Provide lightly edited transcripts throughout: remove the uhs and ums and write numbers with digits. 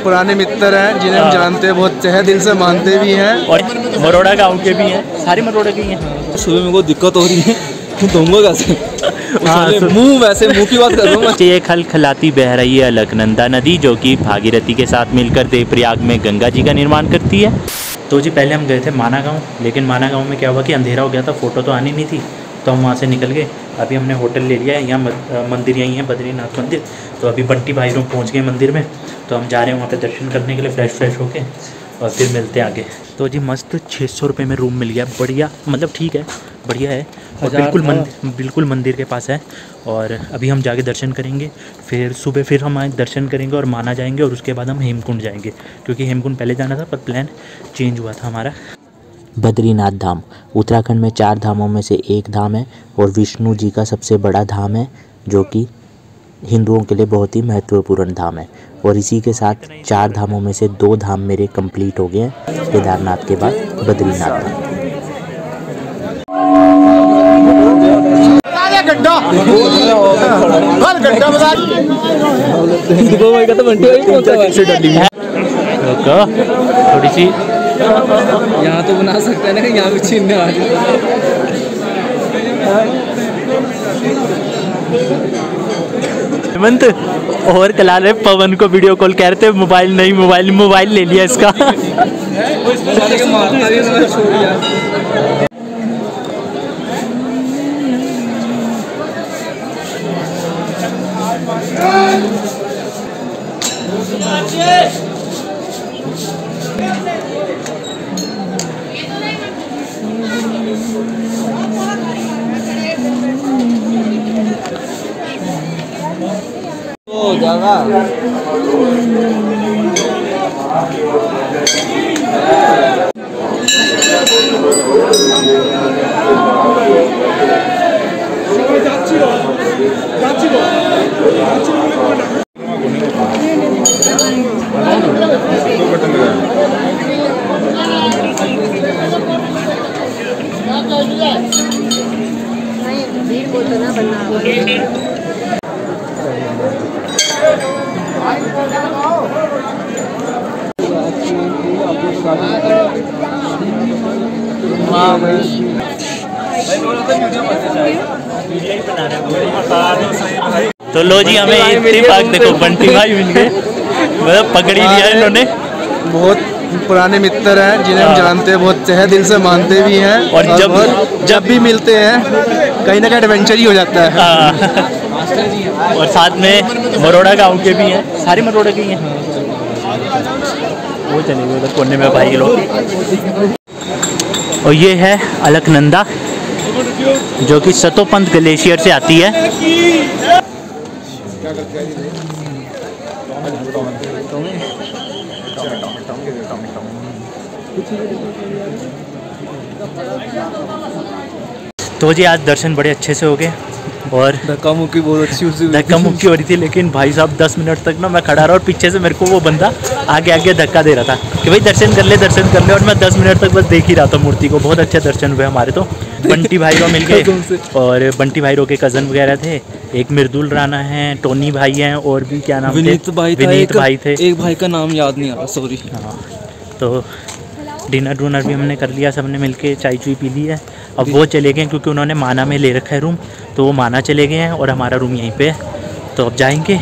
पुराने मित्र हैं जिन्हें हम जानते हैं, बहुत तहे दिल से मानते भी हैं और मरोड़ा गांव के भी हैं, सारे मरोड़ा के ही हैं। सुबह में कोई दिक्कत हो रही है दूंगा कैसे? मुंह वैसे मुंह की बात कर रहा हूँ। ये खलखलाती बह रही है अलकनंदा नदी, जो कि भागीरथी के साथ मिलकर देवप्रयाग में गंगा जी का निर्माण करती है। तो जी पहले हम गए थे माना गाँव, लेकिन माना गाँव में क्या हुआ कि अंधेरा हो गया था, फ़ोटो तो आनी नहीं थी, तो हम वहाँ से निकल गए। अभी हमने होटल ले लिया है, यहाँ मंदिर यहीं है, बद्रीनाथ मंदिर। तो अभी बंटी भाई लोग पहुँच गए मंदिर में, तो हम जा रहे हैं वहाँ पे दर्शन करने के लिए फ्रेश होके, और फिर मिलते हैं आगे। तो जी मस्त 600 रुपये में रूम मिल गया, बढ़िया, मतलब ठीक है, बढ़िया है, और बिल्कुल मंदिर के पास है। और अभी हम जाके दर्शन करेंगे, फिर सुबह फिर हम दर्शन करेंगे और माना जाएंगे, और उसके बाद हम हेमकुंड जाएंगे, क्योंकि हेमकुंड पहले जाना था पर प्लान चेंज हुआ था हमारा। बद्रीनाथ धाम उत्तराखंड में 4 धामों में से एक धाम है और विष्णु जी का सबसे बड़ा धाम है, जो कि हिंदुओं के लिए बहुत ही महत्वपूर्ण धाम है। और इसी के साथ 4 धामों में से 2 धाम मेरे कंप्लीट हो गए हैं, केदारनाथ के बाद बद्रीनाथ धाम। थोड़ी सी यहाँ तो बना सकते हैं ना, यहाँ भी छीनने आ हेमंत और कला रहे पवन को वीडियो कॉल कह रहे थे, मोबाइल नहीं, मोबाइल ले लिया इसका। तो लो जी, हमें इत्तेफाक देखो बंटी भाई मिल गए, मतलब पकड़ ही लिया इन्होंने। बहुत पुराने मित्र हैं जिन्हें हम जानते हैं, बहुत तहे दिल से मानते भी हैं, और जब भी मिलते हैं कहीं ना कहीं एडवेंचर ही हो जाता है। और साथ में मरोड़ा गांव के भी हैं, सारे मरोड़ा के ही हैं। वो चले गए उधर कोने में भाई लोग। और ये है अलकनंदा, जो कि सतोपंथ ग्लेशियर से आती है। तो जी आज दर्शन बड़े अच्छे से हो गए, और धक्का मुक्की बहुत अच्छी हो रही थी, लेकिन भाई साहब 10 मिनट तक ना मैं खड़ा रहा, और पीछे से मेरे को वो बंदा आगे धक्का दे रहा था कि भाई दर्शन कर ले, और मैं 10 मिनट तक बस देख ही रहा था मूर्ति को। बहुत अच्छे दर्शन हुए हमारे। तो बंटी भाई रो मिल गए, और बंटी भाई रो के कज़न वगैरह थे, एक मृदुल राणा है, टोनी भाई हैं, और भी क्या नाम विनीत भाई थे, एक भाई का नाम याद नहीं आ रहा, सॉरी। हाँ, तो डिनर भी हमने कर लिया, सबने मिलके चाय चुई पी ली है। अब वो चले गए क्योंकि उन्होंने माना में ले रखा है रूम, तो वो माना चले गए हैं, और हमारा रूम यहीं पे है। तो अब जाएंगे,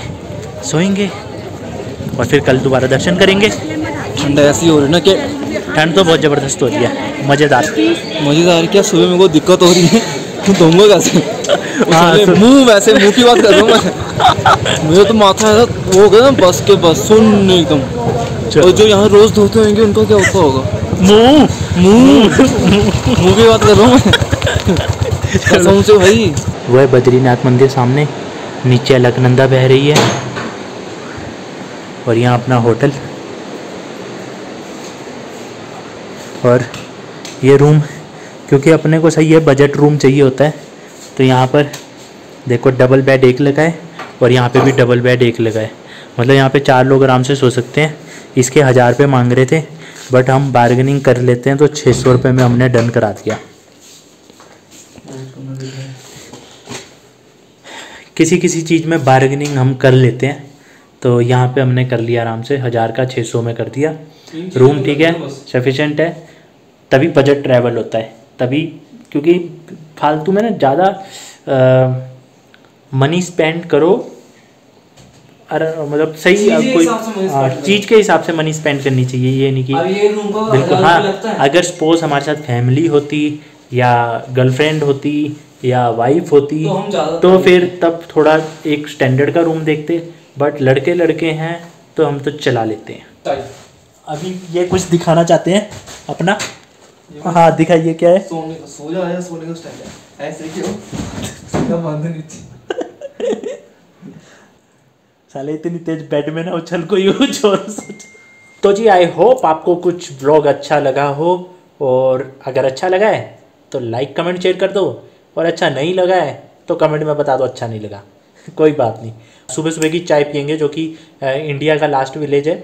सोएंगे, और फिर कल दोबारा दर्शन करेंगे। ठंड ऐसी हो रही ना कि ठंड तो बहुत ज़बरदस्त हो रही है, मज़ेदार क्या सुबह में कोई दिक्कत हो रही है दूंगा कैसे? मुंह वैसे मुंह की बात कर रहा हूँ मैं। मुझे तो माथा है वो हो गया ना, बस के बस सुन एकदम। और जो यहाँ रोज धोते होंगे उनका क्या होता होगा? मुंह की बात कर रहा हूँ मैं से भाई। वो है बद्रीनाथ मंदिर सामने, नीचे अलकनंदा बह रही है, और यहाँ अपना होटल, और ये रूम, क्योंकि अपने को सही है बजट रूम चाहिए होता है, तो यहाँ पर देखो डबल बेड एक लगा है, और यहाँ पे भी डबल बेड एक लगा है, मतलब यहाँ पे 4 लोग आराम से सो सकते हैं। इसके 1000 रुपये मांग रहे थे, बट हम बार्गेनिंग कर लेते हैं, तो 600 रुपये में हमने डन करा दिया। किसी किसी चीज़ में बार्गेनिंग हम कर लेते हैं। तो यहाँ पे हमने कर लिया आराम से, 1000 का 600 में कर दिया। रूम ठीक है, सफिशेंट है, तभी बजट ट्रैवल होता है तभी, क्योंकि फालतू में ना ज़्यादा मनी स्पेंड करो, अरे मतलब सही कोई चीज़ के हिसाब से मनी स्पेंड करनी चाहिए, ये नहीं कि बिल्कुल। हाँ, अगर सपोज हमारे साथ फैमिली होती या गर्लफ्रेंड होती या वाइफ होती तो फिर तब थोड़ा एक स्टैंडर्ड का रूम देखते, बट लड़के लड़के हैं तो हम तो चला लेते हैं। अभी ये कुछ दिखाना चाहते हैं अपना, हाँ दिखाइए क्या है। सोने का स्टैंड है, ऐसे क्यों सीधा बांध नीचे। साले इतनी तेज बेड में ना उछल कोई हो जोर से। तो जी आई होप आपको कुछ व्लॉग अच्छा लगा हो, और अगर अच्छा लगा है तो लाइक कमेंट शेयर कर दो, और अच्छा नहीं लगा है तो कमेंट में बता दो अच्छा नहीं लगा। कोई बात नहीं। सुबह सुबह की चाय पियेंगे, जो कि इंडिया का लास्ट विलेज है,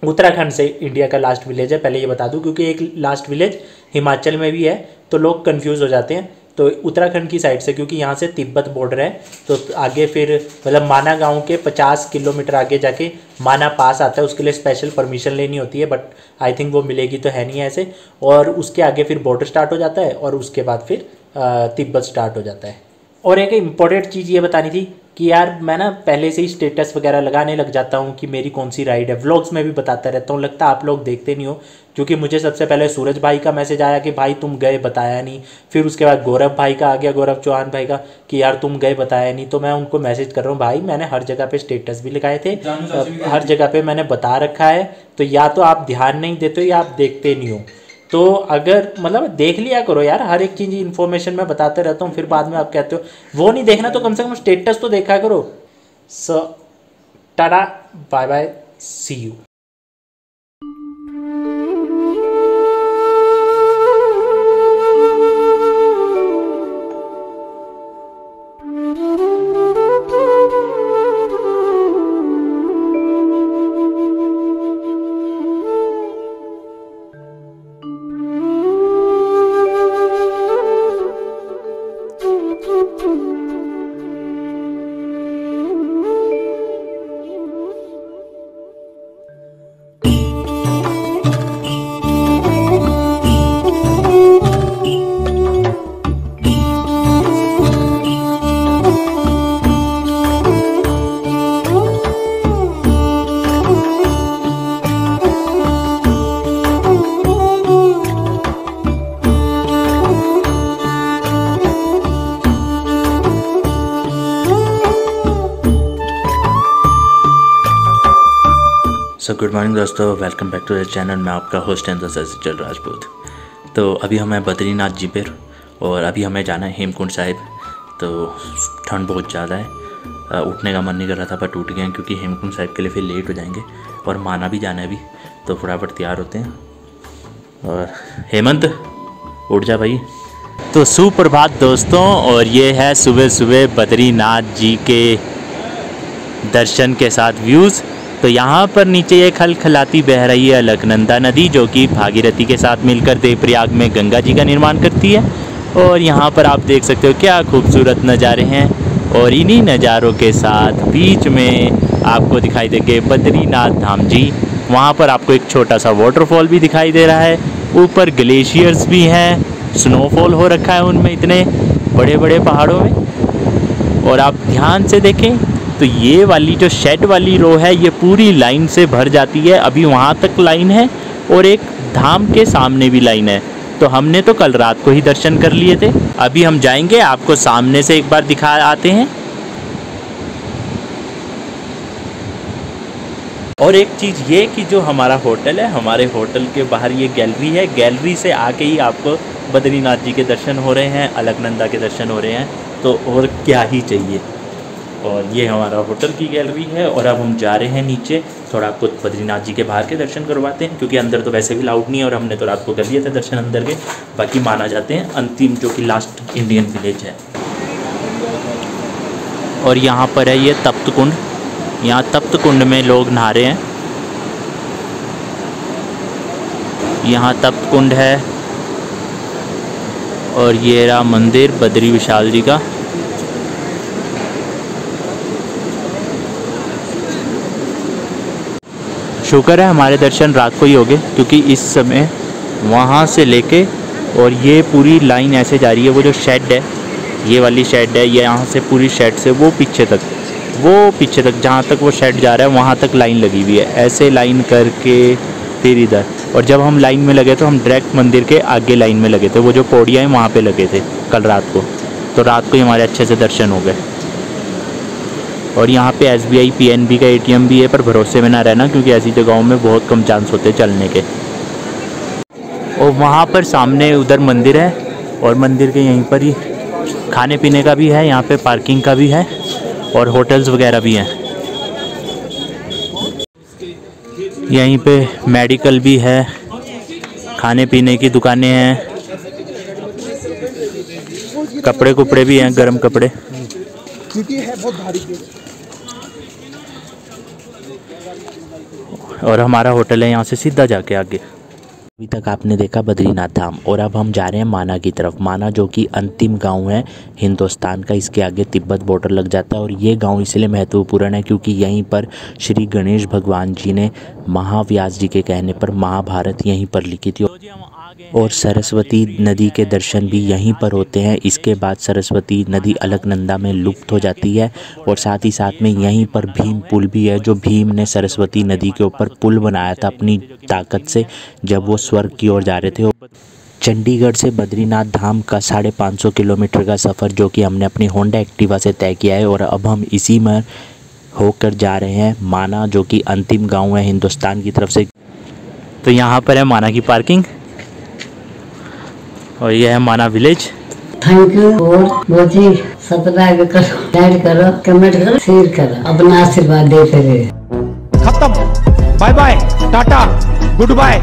उत्तराखंड से इंडिया का लास्ट विलेज है, पहले ये बता दूं, क्योंकि एक लास्ट विलेज हिमाचल में भी है तो लोग कंफ्यूज हो जाते हैं। तो उत्तराखंड की साइड से, क्योंकि यहाँ से तिब्बत बॉर्डर है, तो आगे फिर मतलब माना गांव के 50 किलोमीटर आगे जाके माना पास आता है, उसके लिए स्पेशल परमिशन लेनी होती है, बट आई थिंक वो मिलेगी तो है नहीं ऐसे। और उसके आगे फिर बॉर्डर स्टार्ट हो जाता है, और उसके बाद फिर तिब्बत स्टार्ट हो जाता है। और एक इम्पॉर्टेंट चीज़ ये बतानी थी कि यार मैं ना पहले से ही स्टेटस वगैरह लगाने लग जाता हूँ कि मेरी कौन सी राइड है, व्लॉग्स में भी बताता रहता हूँ, लगता है आप लोग देखते नहीं हो, क्योंकि मुझे सबसे पहले सूरज भाई का मैसेज आया कि भाई तुम गए बताया नहीं, फिर उसके बाद गौरव भाई का आ गया, गौरव चौहान भाई का, कि यार तुम गए बताया नहीं। तो मैं उनको मैसेज कर रहा हूँ, भाई मैंने हर जगह पे स्टेटस भी लगाए थे, हर जगह पे मैंने बता रखा है, तो या तो आप ध्यान नहीं देते हो या आप देखते नहीं हो। तो अगर मतलब देख लिया करो यार, हर एक चीज़ इन्फॉर्मेशन मैं बताते रहता हूँ, फिर बाद में आप कहते हो वो नहीं देखना, तो कम से कम स्टेटस तो देखा करो। So tata bye bye, see you. So good morning दोस्तों, welcome back to the channel. मैं आपका होस्ट एंड सचिन राजपूत। तो अभी हम हैं बद्रीनाथ जी पर, और अभी हमें जाना है हेमकुंड साहिब। तो ठंड बहुत ज़्यादा है, उठने का मन नहीं कर रहा था, बट उठ गए हैं, क्योंकि हेमकुंड साहिब के लिए फिर लेट हो जाएंगे, और माना भी जाना है अभी, तो फटाफट तैयार होते हैं। और हेमंत उठ जा भाई। तो सुप्रभात दोस्तों, और ये है सुबह सुबह बद्रीनाथ जी के दर्शन के साथ व्यूज़। तो यहाँ पर नीचे एक खलखलाती बह रही है अलकनंदा नदी, जो कि भागीरथी के साथ मिलकर देवप्रयाग में गंगा जी का निर्माण करती है। और यहाँ पर आप देख सकते हो क्या खूबसूरत नज़ारे हैं, और इन्हीं नज़ारों के साथ बीच में आपको दिखाई देंगे बद्रीनाथ धाम जी। वहाँ पर आपको एक छोटा सा वाटरफॉल भी दिखाई दे रहा है, ऊपर ग्लेशियर्स भी हैं, स्नोफॉल हो रखा है उनमें इतने बड़े बड़े पहाड़ों में। और आप ध्यान से देखें तो ये वाली जो शेड वाली रो है, ये पूरी लाइन से भर जाती है, अभी वहाँ तक लाइन है, और एक धाम के सामने भी लाइन है। तो हमने तो कल रात को ही दर्शन कर लिए थे, अभी हम जाएंगे, आपको सामने से एक बार दिखा आते हैं। और एक चीज़ ये कि जो हमारा होटल है, हमारे होटल के बाहर ये गैलरी है, गैलरी से आके ही आपको बद्रीनाथ जी के दर्शन हो रहे हैं, अलकनंदा के दर्शन हो रहे हैं, तो और क्या ही चाहिए। और ये हमारा होटल की गैलरी है, और अब हम जा रहे हैं नीचे, थोड़ा आपको बद्रीनाथ जी के बाहर के दर्शन करवाते हैं, क्योंकि अंदर तो वैसे भी लाउड नहीं है, और हमने तो रात को कर लिए थे दर्शन अंदर के। बाकी माना जाते हैं अंतिम, जो कि लास्ट इंडियन विलेज है। और यहाँ पर है ये तप्त कुंड, यहाँ तप्त कुंड में लोग नहा रहे हैं। यहाँ तप्त कुंड है, और ये रहा मंदिर बद्री विशाल जी का। शुक्र है हमारे दर्शन रात को ही हो गए, क्योंकि इस समय वहाँ से लेके और ये पूरी लाइन ऐसे जा रही है। वो जो शेड है, ये वाली शेड है, ये यहाँ से पूरी शेड से वो पीछे तक जहाँ तक वो शेड जा रहा है वहाँ तक लाइन लगी हुई है। ऐसे लाइन करके फिर इधर, और जब हम लाइन में लगे तो हम डायरेक्ट मंदिर के आगे लाइन में लगे थे। वो जो पौड़ियाँ हैं वहाँ पे लगे थे कल रात को, तो रात को ही हमारे अच्छे से दर्शन हो गए। और यहाँ पे SBI PNB का ATM भी है, पर भरोसे में ना रहना, क्योंकि ऐसी जगहों में बहुत कम चांस होते हैं चलने के। और वहाँ पर सामने उधर मंदिर है, और मंदिर के यहीं पर ही खाने पीने का भी है, यहाँ पे पार्किंग का भी है, और होटल्स वगैरह भी हैं। यहीं पे मेडिकल भी है, खाने पीने की दुकानें हैं, कपड़े कुपड़े भी हैं, गर्म कपड़े। और हमारा होटल है यहाँ से सीधा जाके आगे। अभी तक आपने देखा बद्रीनाथ धाम, और अब हम जा रहे हैं माना की तरफ। माना जो कि अंतिम गांव है हिंदुस्तान का, इसके आगे तिब्बत बॉर्डर लग जाता है। और ये गांव इसलिए महत्वपूर्ण है क्योंकि यहीं पर श्री गणेश भगवान जी ने महाव्यास जी के कहने पर महाभारत यहीं पर लिखी थी। और सरस्वती नदी के दर्शन भी यहीं पर होते हैं। इसके बाद सरस्वती नदी अलकनंदा में लुप्त हो जाती है, और साथ ही साथ में यहीं पर भीम पुल भी है, जो भीम ने सरस्वती नदी के ऊपर पुल बनाया था अपनी ताकत से जब वो स्वर्ग की ओर जा रहे थे। चंडीगढ़ से बद्रीनाथ धाम का 550 किलोमीटर का सफ़र जो कि हमने अपनी होंडा एक्टिवा से तय किया है, और अब हम इसी में होकर जा रहे हैं माना, जो कि अंतिम गाँव है हिंदुस्तान की तरफ से। तो यहाँ पर है माना की पार्किंग, और ये है माना विलेज। Thank you. और बहुत सब्सक्राइब करो, लाइक करो, कमेंट करो, शेयर करो, अपना आशीर्वाद देते रहे। खत्म। Bye bye, tata, good bye.